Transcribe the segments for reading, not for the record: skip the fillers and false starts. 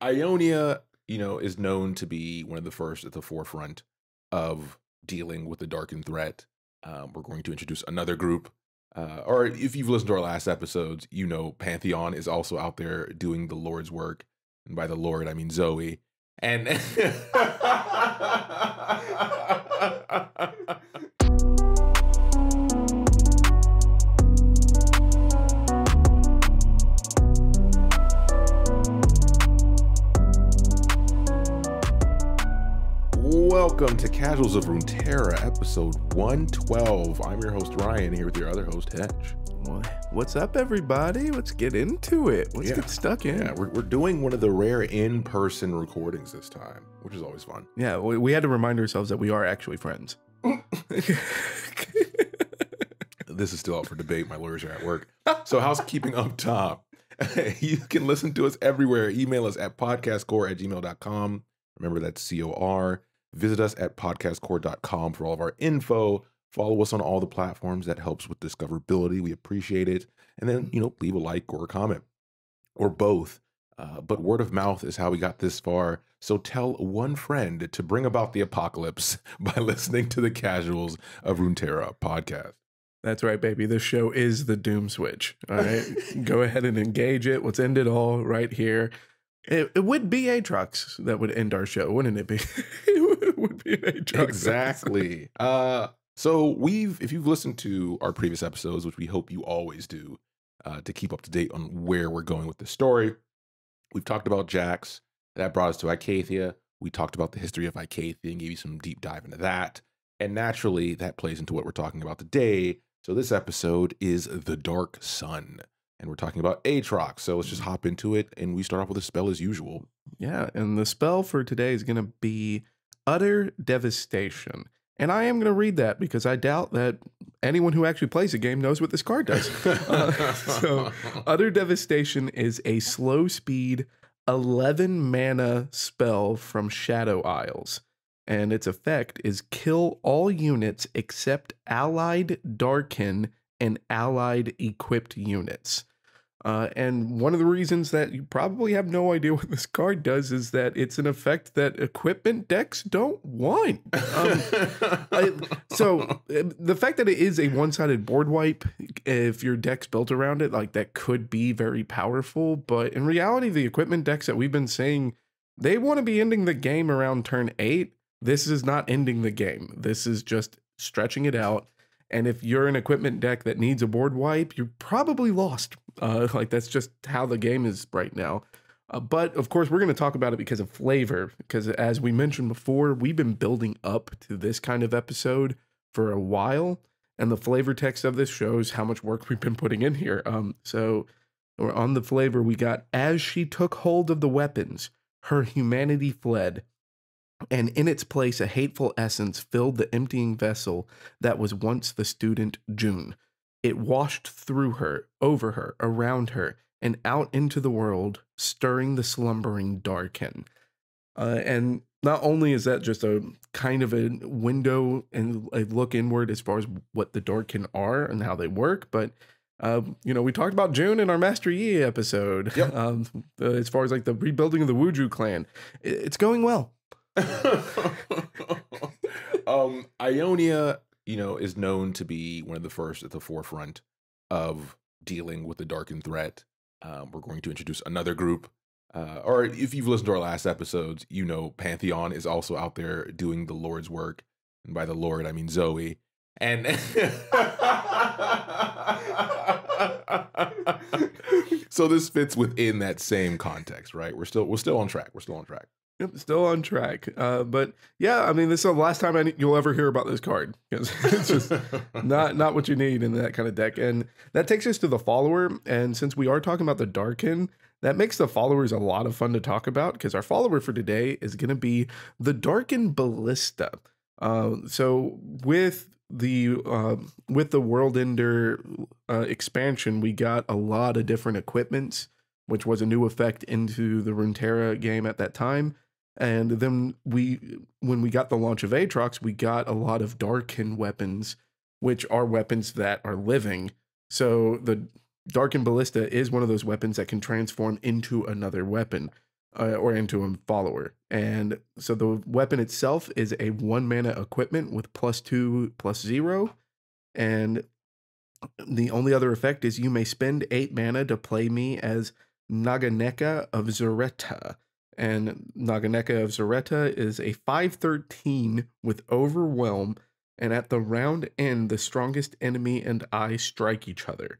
Ionia, is known to be one of the first at the forefront of dealing with the Darken threat. We're going to introduce another group. Or if you've listened to our last episodes, Pantheon is also out there doing the Lord's work. And by the Lord, I mean Zoe. And welcome to Casuals of Runeterra, episode 112. I'm your host, Ryan, here with your other host, Hedge. What's up, everybody? Let's get into it. Let's get stuck in. Yeah, we're doing one of the rare in-person recordings this time, which is always fun. Yeah, we had to remind ourselves that we are actually friends. This is still up for debate. My lawyers are at work. So housekeeping up top. You can listen to us everywhere. Email us at podcastcore@gmail.com. Remember, that's C-O-R. Visit us at podcastcore.com for all of our info. Follow us on all the platforms. That helps with discoverability. We appreciate it. And then, leave a like or a comment or both. But word of mouth is how we got this far. So tell one friend to bring about the apocalypse by listening to the Casuals of Runeterra podcast. That's right, baby. This show is the doom switch. All right. Go ahead and engage it. Let's end it all right here. It would be Aatrox that would end our show, wouldn't it be? It would be an Aatrox. Exactly. So if you've listened to our previous episodes, which we hope you always do, to keep up to date on where we're going with the story, we've talked about Jax. That brought us to Icathia. We talked about the history of Icathia and gave you some deep dive into that. And naturally, that plays into what we're talking about today. So this episode is The Dark Sun. And we're talking about Aatrox. So let's just hop into it. And we start off with a spell as usual. Yeah, and the spell for today is going to be Utter Devastation. And I am going to read that because I doubt that anyone who actually plays the game knows what this card does. So Utter Devastation is a slow speed 11 mana spell from Shadow Isles. And its effect is kill all units except allied Darkin and allied equipped units. And one of the reasons that you probably have no idea what this card does is that it's an effect that equipment decks don't want. So the fact that it is a one-sided board wipe, if your deck's built around it, like that could be very powerful. But in reality, the equipment decks that we've been saying, they want to be ending the game around turn 8. This is not ending the game. This is just stretching it out. And if you're an equipment deck that needs a board wipe, you're probably lost. Like that's just how the game is right now. But of course, we're going to talk about it because of flavor. Because as we mentioned before, we've been building up to this kind of episode for a while. And the flavor text of this shows how much work we've been putting in here. So on the flavor, we got, as she took hold of the weapons, her humanity fled. And in its place, a hateful essence filled the emptying vessel that was once the student June. It washed through her, over her, around her, and out into the world, stirring the slumbering Darkin. And not only is that just a kind of a window and a look inward as far as what the Darkin are and how they work, but we talked about June in our Master Yi episode. Yep. As far as like the rebuilding of the Wuju clan, it's going well. Ionia, is known to be one of the first at the forefront of dealing with the Darken threat. We're going to introduce another group. Or if you've listened to our last episodes, Pantheon is also out there doing the Lord's work. And by the Lord, I mean Zoe. And so this fits within that same context, right? We're still on track. We're still on track. Yep, still on track. But yeah, I mean, this is the last time you'll ever hear about this card because it's just not what you need in that kind of deck. And that takes us to the follower. And since we are talking about the Darkin, that makes the followers a lot of fun to talk about because our follower for today is going to be the Darkin Ballista. So with the World Ender expansion, we got a lot of different equipments, which was a new effect into the Runeterra game at that time. And then when we got the launch of Aatrox, we got a lot of Darkin weapons, which are weapons that are living. So the Darkin Ballista is one of those weapons that can transform into another weapon. or into a follower. And so the weapon itself is a 1 mana equipment with +2/+0. And the only other effect is you may spend 8 mana to play me as Naganeka of Zareta. And Naganeka of Zareta is a 5/13 with Overwhelm. And at the round end, the strongest enemy and I strike each other.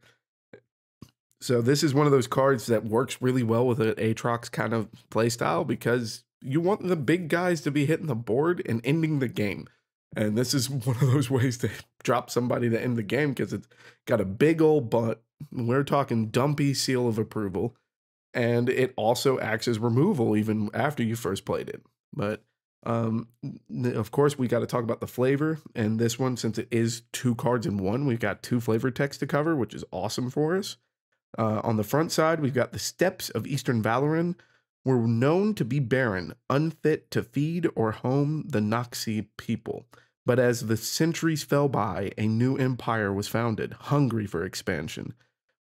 So this is one of those cards that works really well with an Aatrox kind of playstyle because you want the big guys to be hitting the board and ending the game. And this is one of those ways to drop somebody to end the game because it's got a big old butt. We're talking dumpy seal of approval. And it also acts as removal even after you first played it. But of course, we got to talk about the flavor. And this one, since it is 2 cards in one, we've got 2 flavor texts to cover, which is awesome for us. On the front side, we've got the steppes of Eastern Valoran were known to be barren, unfit to feed or home the Noxie people. But as the centuries fell by, a new empire was founded, hungry for expansion.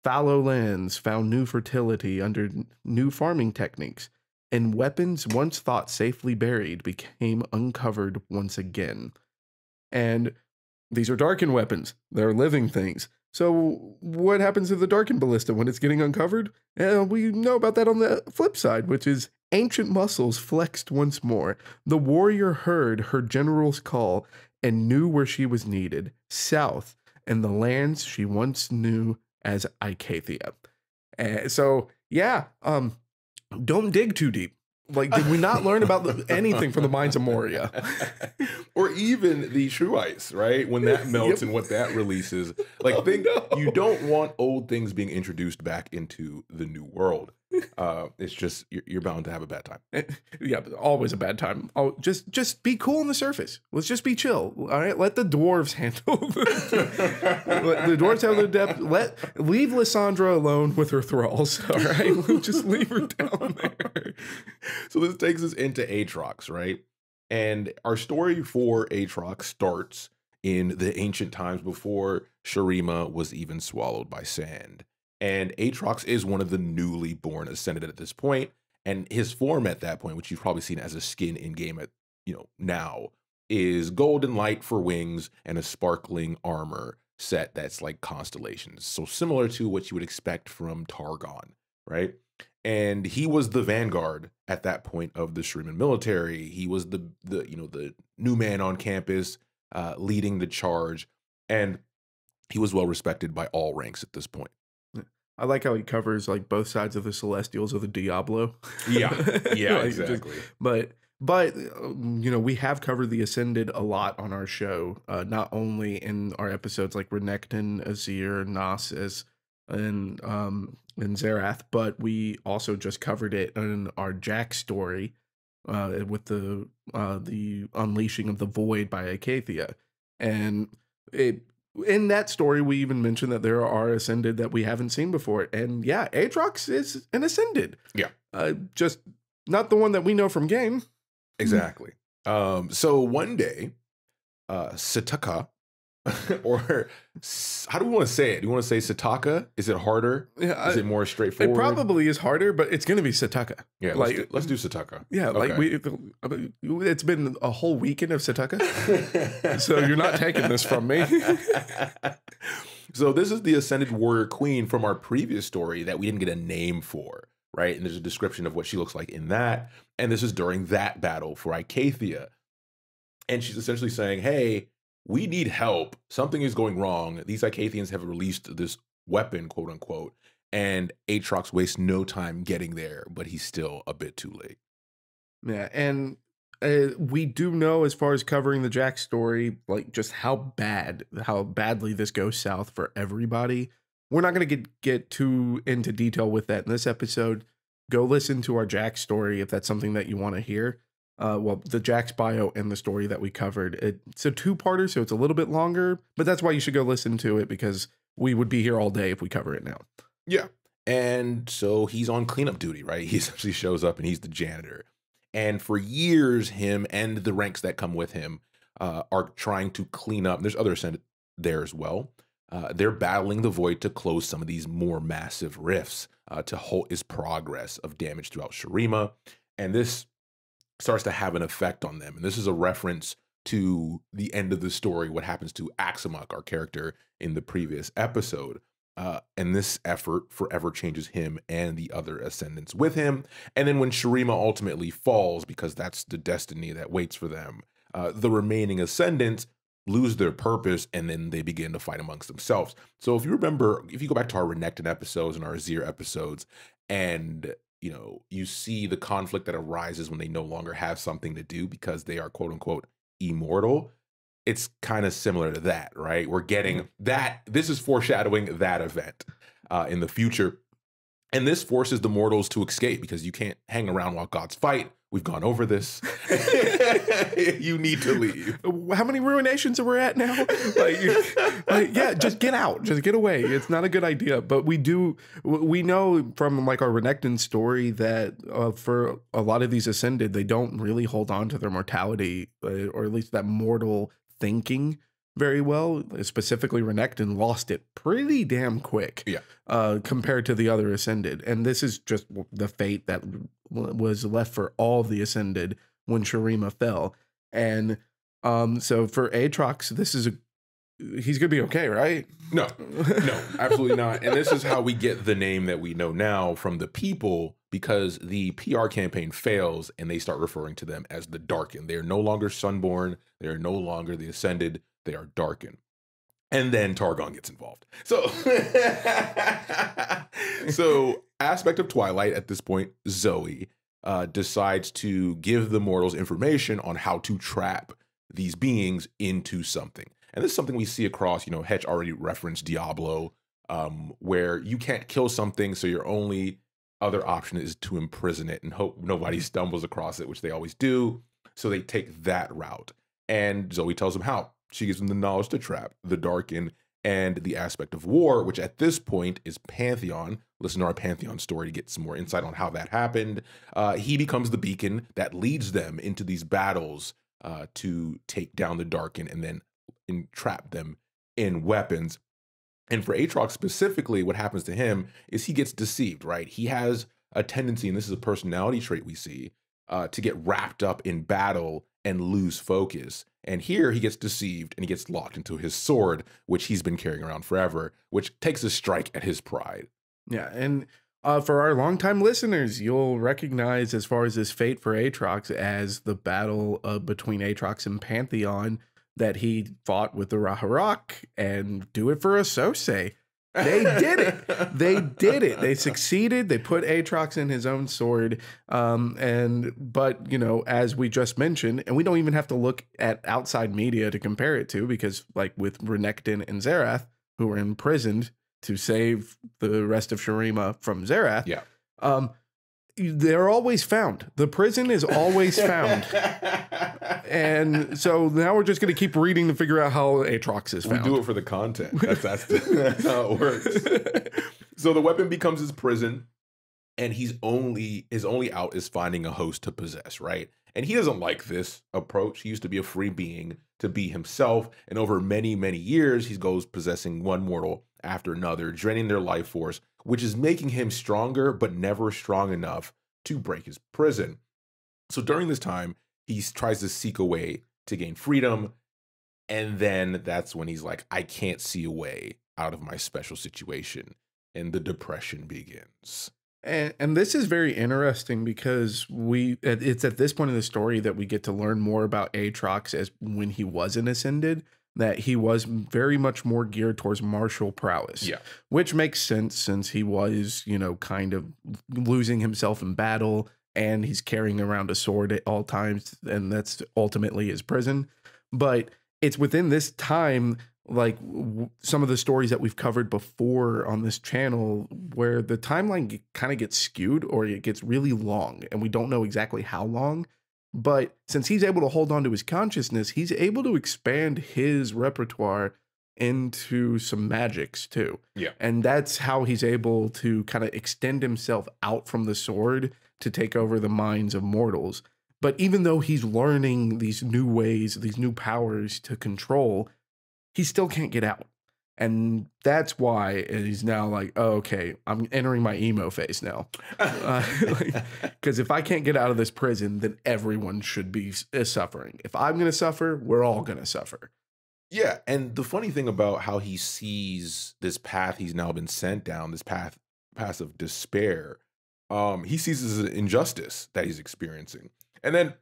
Fallow lands found new fertility under new farming techniques, and weapons once thought safely buried became uncovered once again. And these are Darkin weapons. They're living things. So what happens to the Darkin Ballista when it's getting uncovered? We know about that on the flip side, which is ancient muscles flexed once more. The warrior heard her general's call and knew where she was needed, south, and the lands she once knew as Icathia. So, yeah, don't dig too deep. Like, did we not learn about anything from the Mines of Moria? Or even the True Ice, right? When that melts and what that releases. Like, you don't want old things being introduced back into the new world. It's just, you're bound to have a bad time. Yeah, always a bad time. Oh, just be cool on the surface. Let's just be chill. All right, let the dwarves handle let the dwarves handle the depth. Leave Lysandra alone with her thralls. All right, we'll just leave her down there. So this takes us into Aatrox, right? And our story for Aatrox starts in the ancient times before Shurima was even swallowed by sand. And Aatrox is one of the newly born Ascended at this point, and his form at that point, which you've probably seen as a skin in game at now, is golden light for wings and a sparkling armor set that's like constellations. So similar to what you would expect from Targon, right? And he was the vanguard at that point of the Shuriman military. He was the new man on campus, leading the charge, and he was well respected by all ranks at this point. I like how he covers like both sides of the Celestials of the Diablo. Yeah, Like, exactly. But we have covered the Ascended a lot on our show, not only in our episodes like Renekton, Azir, Nasus, and Zerath, but we also just covered it in our Jack story with the unleashing of the Void by Icathia. And in that story, we even mentioned that there are Ascended that we haven't seen before. And yeah, Aatrox is an Ascended. Yeah. Just not the one that we know from game. Exactly. So one day, Sataka, or how do we want to say it? Do you want to say Sataka? Is it harder? Yeah, is it more straightforward? It probably is harder, but it's going to be Sataka. Yeah, let's do Sataka. Yeah, okay. It's been a whole weekend of Sataka, so you're not taking this from me. So this is the Ascended Warrior Queen from our previous story that we didn't get a name for, right? And there's a description of what she looks like in that. And this is during that battle for Icathia. And she's essentially saying, hey, we need help. Something is going wrong. These Icathians have released this weapon, quote unquote, and Aatrox wastes no time getting there, but he's still a bit too late. Yeah, and we do know, as far as covering the Jack story, like just how badly this goes south for everybody. We're not going to get too into detail with that in this episode. Go listen to our Jack story if that's something that you want to hear. The Jack's bio and the story that we covered. It's a 2-parter, so it's a little bit longer, but that's why you should go listen to it, because we would be here all day if we cover it now. Yeah. And so he's on cleanup duty, right? He essentially shows up and he's the janitor. And for years, him and the ranks that come with him are trying to clean up. There's other Ascended there as well. They're battling the Void to close some of these more massive rifts to halt his progress of damage throughout Shurima. And this starts to have an effect on them. And this is a reference to the end of the story, what happens to Axamok, our character in the previous episode. And this effort forever changes him and the other ascendants with him. And then when Shurima ultimately falls, because that's the destiny that waits for them, the remaining ascendants lose their purpose, and then they begin to fight amongst themselves. So if you remember, if you go back to our Renekton episodes and our Azir episodes, and you see the conflict that arises when they no longer have something to do because they are quote unquote immortal. It's kind of similar to that, right? We're getting that. This is foreshadowing that event in the future. And this forces the mortals to escape because you can't hang around while gods fight. We've gone over this. You need to leave. How many ruinations are we at now? Yeah, just get out. Just get away. It's not a good idea. But we know from like our Renekton story that for a lot of these Ascended, they don't really hold on to their mortality, or at least that mortal thinking very well. Specifically, Renekton lost it pretty damn quick, compared to the other Ascended. And this is just the fate that was left for all the Ascended when Shurima fell. And so for Aatrox, he's gonna be okay, right? No, absolutely not. And this is how we get the name that we know now from the people, because the PR campaign fails and they start referring to them as the Darkened. They are no longer Sunborn. They are no longer the Ascended. They are Darkened. And then Targon gets involved. So Aspect of Twilight at this point, Zoe, decides to give the mortals information on how to trap these beings into something. And this is something we see across, Hetch already referenced Diablo, where you can't kill something, so your only other option is to imprison it and hope nobody stumbles across it, which they always do. So they take that route. And Zoe tells them how. She gives them the knowledge to trap, the Darken, and the Aspect of War, which at this point is Pantheon. Listen to our Pantheon story to get some more insight on how that happened. He becomes the beacon that leads them into these battles to take down the Darken and then entrap them in weapons. And for Aatrox specifically, what happens to him is he gets deceived, right? He has a tendency, and this is a personality trait we see, to get wrapped up in battle and lose focus. And here he gets deceived and he gets locked into his sword, which he's been carrying around forever, which takes a strike at his pride. Yeah, and for our longtime listeners, you'll recognize as far as this fate for Aatrox as the battle between Aatrox and Pantheon that he fought with the Raharok and do it for a Sosei. They did it. They did it. They succeeded. They put Aatrox in his own sword. But as we just mentioned, and we don't even have to look at outside media to compare it to, because like with Renekton and Xerath, who were imprisoned to save the rest of Shurima from Xerath, they're always found. The prison is always found. And so now we're just going to keep reading to figure out how Aatrox is found. We do it for the content. That's how it works. So the weapon becomes his prison, and his only out is finding a host to possess, right? And he doesn't like this approach. He used to be a free being to be himself. And over many, many years, he goes possessing one mortal after another, draining their life force, which is making him stronger, but never strong enough to break his prison. So during this time, he tries to seek a way to gain freedom. And then that's when he's like, I can't see a way out of my special situation. And the depression begins. And this is very interesting because it's at this point in the story that we get to learn more about Aatrox as when he wasn't ascended, that he was very much more geared towards martial prowess. Yeah. Which makes sense since he was, kind of losing himself in battle and he's carrying around a sword at all times, and that's ultimately his prison. But it's within this time, like some of the stories that we've covered before on this channel, where the timeline kind of gets skewed or it gets really long and we don't know exactly how long. But since he's able to hold on to his consciousness, he's able to expand his repertoire into some magics too. Yeah. And that's how he's able to kind of extend himself out from the sword to take over the minds of mortals. But even though he's learning these new ways, these new powers to control, he still can't get out. And that's why he's now like, oh, okay, I'm entering my emo phase now. Because if I can't get out of this prison, then everyone should be suffering. If I'm going to suffer, we're all going to suffer. Yeah, and the funny thing about how he sees this path he's now been sent down, this path of despair, he sees this as an injustice that he's experiencing. And then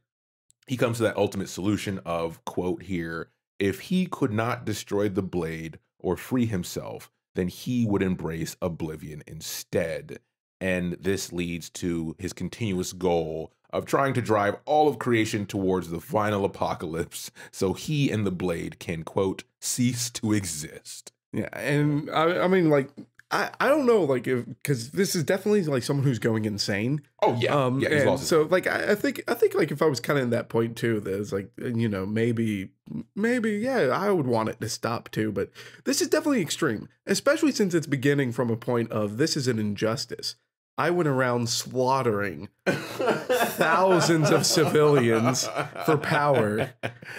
he comes to that ultimate solution of, quote here, if he could not destroy the blade or free himself, then he would embrace oblivion instead. And this leads to his continuous goal of trying to drive all of creation towards the final apocalypse so he and the blade can, quote, cease to exist. Yeah, and I mean, like, I don't know, like, because this is definitely like someone who's going insane. Oh yeah, he's lost. So like, I think like if I was kind of in that point too, that it's like, you know, maybe yeah, I would want it to stop too. But this is definitely extreme, especially since it's beginning from a point of this is an injustice. I went around slaughtering thousands of civilians for power,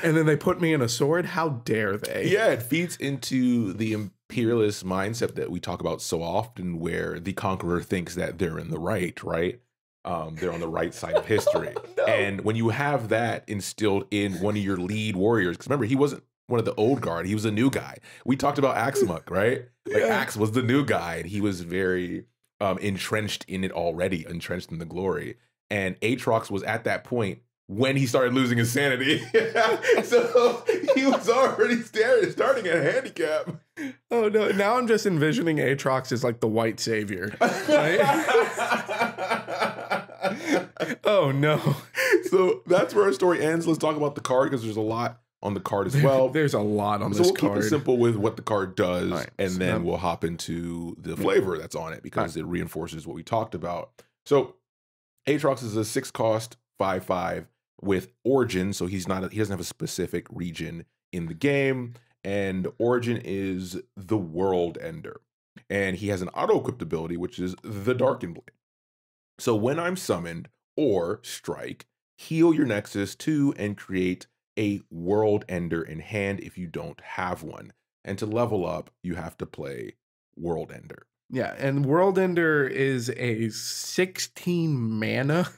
and then they put me in a sword. How dare they? Yeah, it feeds into the imperialist mindset that we talk about so often, where the conqueror thinks that they're in the right? They're on the right side of history. No. And when you have that instilled in one of your lead warriors, because remember, he wasn't one of the old guard, he was a new guy. We talked about Axamuk, right? Like, Axe was the new guy, and he was very entrenched in it already, entrenched in the glory. And Aatrox was at that point when he started losing his sanity. So he was already starting at a handicap. Oh no, now I'm just envisioning Aatrox as like the white savior. Right? Oh no. So that's where our story ends. Let's talk about the card, because there's a lot on the card as well. There's a lot on this card. So we'll keep it simple with what the card does, right, and then we'll hop into the flavor that's on it, because it reinforces what we talked about. So Aatrox is a 6-cost 5/5 with origin, so he doesn't have a specific region in the game, and origin is the World Ender, and he has an auto-equipped ability, which is the Darken Blade. So when I'm summoned or strike, heal your Nexus 2 and create a World Ender in hand if you don't have one. And to level up, you have to play World Ender. Yeah, and World Ender is a 16 mana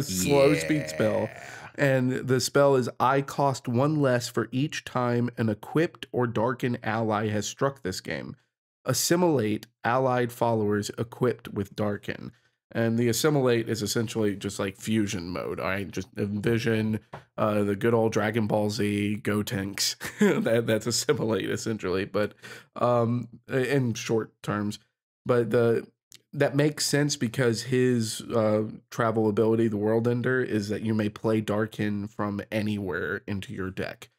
slow speed spell. And the spell is I cost 1 less for each time an equipped or darkened ally has struck this game. Assimilate allied followers equipped with Darken. And the assimilate is essentially just like fusion mode. All right, just envision the good old Dragon Ball Z Gotenks. That's assimilate essentially, but in short terms. But that makes sense because his travel ability, the World Ender, is that you may play Darken from anywhere into your deck,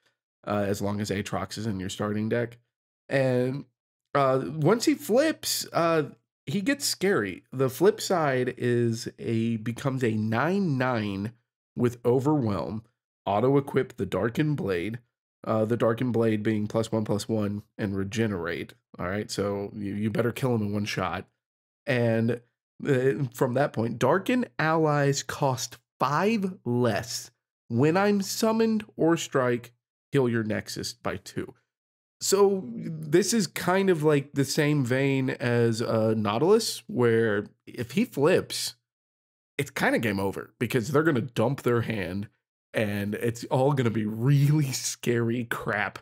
as long as Aatrox is in your starting deck. And once he flips, he gets scary. The flip side is becomes a 9/9 with Overwhelm, auto-equip the Darken Blade. The Darken Blade being +1/+1 and regenerate. All right, so you better kill him in one shot. And from that point, Darken allies cost 5 less. When I'm summoned or strike, heal your Nexus by 2. So this is kind of like the same vein as Nautilus, where if he flips, it's kind of game over because they're going to dump their hand and it's all going to be really scary crap.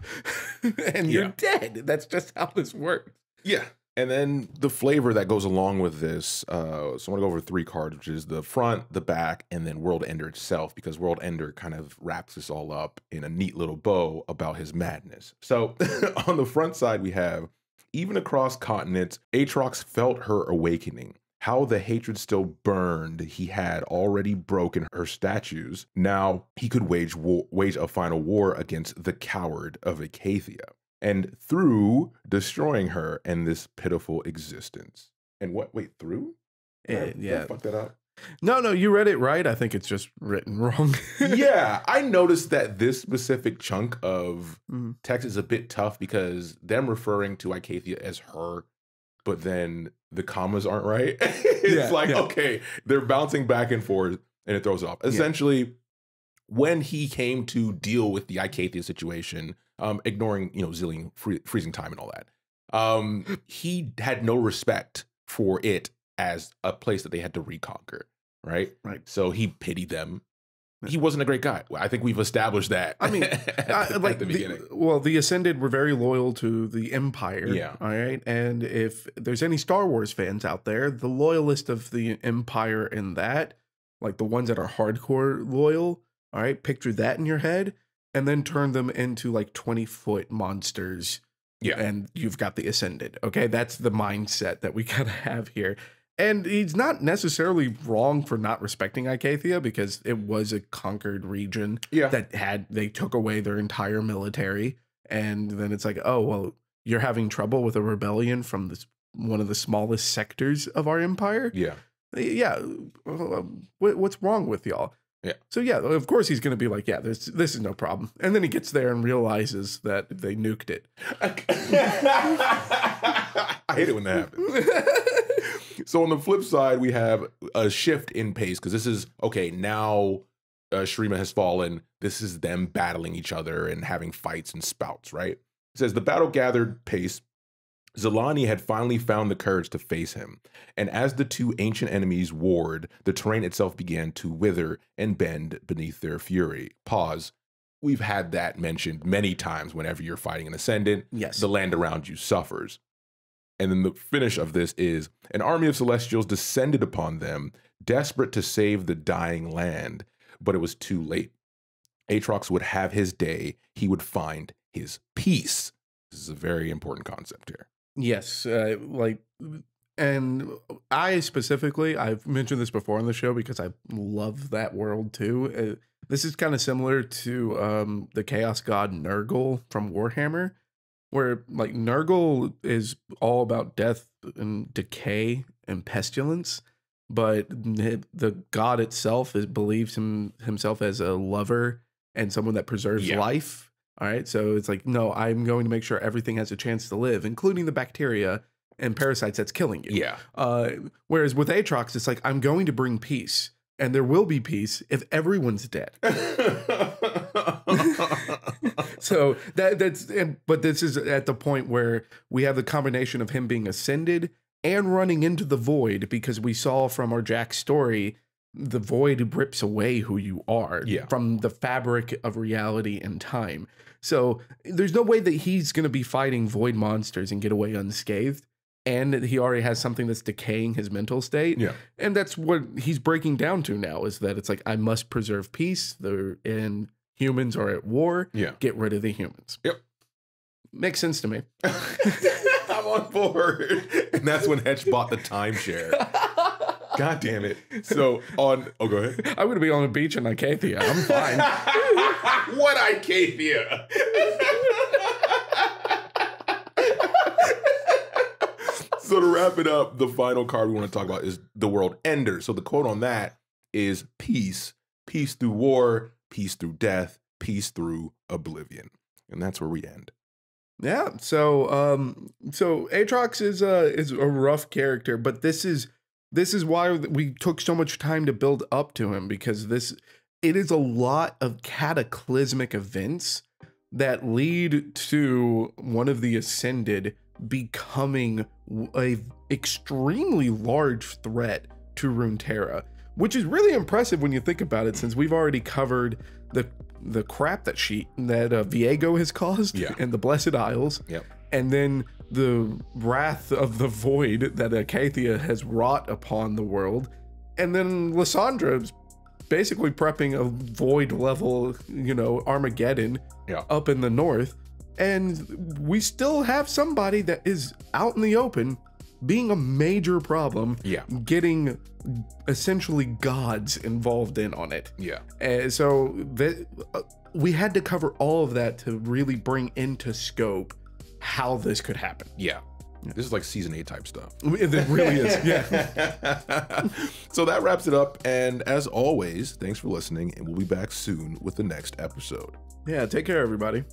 And you're dead. That's just how this works. Yeah. And then the flavor that goes along with this, so I'm going to go over 3 cards, which is the front, the back, and then World Ender itself, because World Ender kind of wraps this all up in a neat little bow about his madness. So on the front side, we have, even across continents, Aatrox felt her awakening. How the hatred still burned. He had already broken her statues. Now he could wage a final war against the coward of Acacia. And through destroying her and this pitiful existence. And through? Yeah. I fucked that up. No, you read it right. I think it's just written wrong. Yeah, I noticed that this specific chunk of text is a bit tough because them referring to Icathia as her, but then the commas aren't right. It's okay, they're bouncing back and forth and it throws it off. Essentially, when he came to deal with the Icathia situation, ignoring, zillion freezing time and all that, He had no respect for it as a place that they had to reconquer, right? Right. So he pitied them. He wasn't a great guy. I think we've established that. I mean, at the beginning. The Ascended were very loyal to the Empire. Yeah. All right. And if there's any Star Wars fans out there, the loyalist of the Empire in that, like the ones that are hardcore loyal, all right, picture that in your head and then turn them into like 20-foot monsters. Yeah. And you've got the Ascended. Okay. That's the mindset that we gotta have here. And he's not necessarily wrong for not respecting Icathia because it was a conquered region that they took away their entire military. And then it's like, oh, well, you're having trouble with a rebellion from one of the smallest sectors of our empire. Yeah. Yeah. What's wrong with y'all? Yeah. So, yeah, of course he's going to be like, yeah, this is no problem. And then he gets there and realizes that they nuked it. I hate it when that happens. So on the flip side, we have a shift in pace because this is, okay, now Shurima has fallen. This is them battling each other and having fights and spouts, right? It says the battle gathered pace. Zelani had finally found the courage to face him. And as the two ancient enemies warred, the terrain itself began to wither and bend beneath their fury. Pause. We've had that mentioned many times whenever you're fighting an Ascendant. Yes. The land around you suffers. And then the finish of this is an army of Celestials descended upon them, desperate to save the dying land, but it was too late. Aatrox would have his day. He would find his peace. This is a very important concept here. Yes. And I specifically, I've mentioned this before on the show because I love that world too. This is kind of similar to the Chaos God Nurgle from Warhammer, where like Nurgle is all about death and decay and pestilence, but the god itself believes himself as a lover and someone that preserves life. All right, so it's like, no, I'm going to make sure everything has a chance to live, including the bacteria and parasites that's killing you. Yeah. Whereas with Aatrox, it's like, I'm going to bring peace, and there will be peace if everyone's dead. So but this is at the point where we have the combination of him being ascended and running into the void, because we saw from our Jack story, the void rips away who you are from the fabric of reality and time. So there's no way that he's going to be fighting void monsters and get away unscathed. And he already has something that's decaying his mental state. Yeah. And that's what he's breaking down to now, is that it's like, I must preserve peace. And humans are at war. Yeah. Get rid of the humans. Yep. Makes sense to me. I'm on board. And that's when Hetch bought the timeshare. God damn it. So go ahead. I'm going to be on a beach in Icathia. I'm fine. What Icathia? So to wrap it up, the final card we want to talk about is the World Ender. So the quote on that is peace. Peace through war, peace through death, peace through oblivion. And that's where we end. Yeah. So Aatrox is a rough character, but this is why we took so much time to build up to him, because it is a lot of cataclysmic events that lead to one of the Ascended becoming a extremely large threat to Runeterra, which is really impressive when you think about it, since we've already covered the crap that Viego has caused in the Blessed Isles. Yep. And then the wrath of the void that Icathia has wrought upon the world. And then Lysandre's basically prepping a void level, Armageddon up in the north. And we still have somebody that is out in the open being a major problem, getting essentially gods involved in on it. Yeah. So we had to cover all of that to really bring into scope how this could happen. Yeah. This is like season 8 type stuff. It really is. Yeah. So that wraps it up. And as always, thanks for listening. And we'll be back soon with the next episode. Yeah. Take care, everybody.